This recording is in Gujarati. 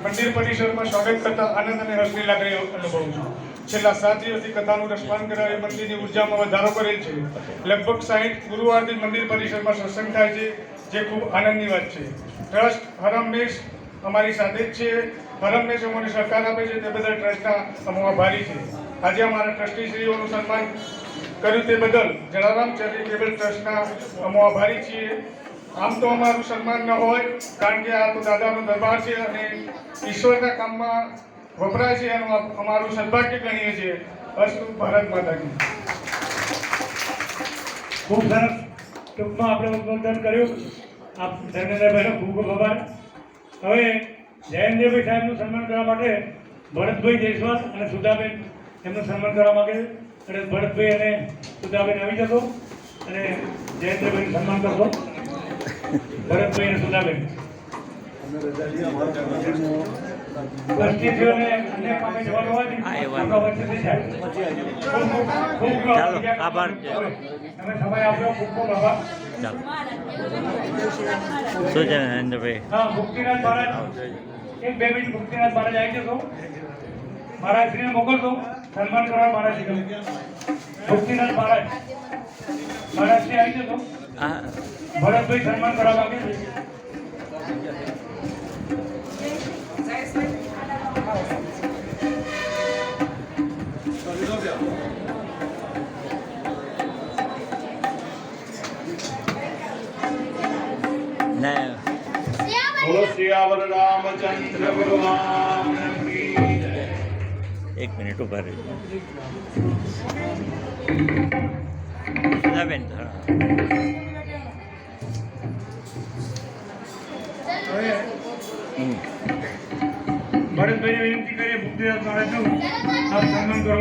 મંદિર પરિસરમાં સ્વાગત કરતા આનંદ અને હર્ષની લાગણી અનુભવું છું. છેલ્લા 7 દિવસથી કથાનું રસપાન કરાવી મંદિરની ઉર્જામાં વધારો કરેલ છે. લગભગ 60 ગુરુવારથી મંદિર પરિસરમાં સત્સંગ થાય છે, જે ખૂબ આનંદની વાત છે. ટ્રસ્ટ હરમેશ અમારી સાથે જ છે. હરમેશ અમને સહકાર આપે છે, તે બદલ ટ્રસ્ટના અમે આભારી છે. આજે અમારા ટ્રસ્ટીશ્રીઓનું સન્માન કર્યું તે બદલ જલારામ ચેરિટેબલ ટ્રસ્ટના અમે આભારી છીએ. આમ તો અમારું સન્માન ન હોય, કારણ કે આ તો દાદાનો દરબાર છે અને ઈશ્વરના કામમાં વપરાય છે એનું અમારું સદભાગ્ય ગણીએ છીએ. અસ્તુ ભારત માતા કી. ખૂબ સરસ ટૂંકમાં આપણે ઉદ્બોધન કર્યું. આપ ધર્મેન્દ્રભાઈનો ખૂબ ખૂબ આભાર. હવે જયંતિભાઈ સાહેબનું સન્માન કરવા માટે ભરતભાઈ જયસ્વાલ અને સુધાબેન એમનું સન્માન કરવા માંગે અને ભરતભાઈ અને સુધાબેન આવી જશો અને જયંતિભાઈનું સન્માન કરશો. ભરતભાઈ અને સુધાબેન ટ્રસ્ટીઓને અન્ય કામે જવાનું હોય ને આપણા વચ્ચેથી થાય. ખૂબ ચાલો, આભાર. તમે સમય આપ્યો, ખૂબ ખૂબ આભાર. ચાલો શું છે નરેન્દ્રભાઈ? હા, મુક્તિનાથ મહારાજ 1-2 મિનિટ મુક્તિનાથ મહારાજ આવી જશો. મહારાજશ્રીને મોકલશો સન્માન કરવા. મહારાજશ્રી મુક્તિનાથ મહારાજશ્રી આવી જશો. હા, ભરતભાઈ સન્માન કરવા માંગે છે. ના બોલો સિયાવર રામચંદ્ર ભગવાન કી જય. 1 મિનિટ ઉભા રહેજો. સુધાબેન ભરતભાઈને વિનંતી કરીએ મુક્તિનાથ મહારાજનું આપ સન્માન કરો.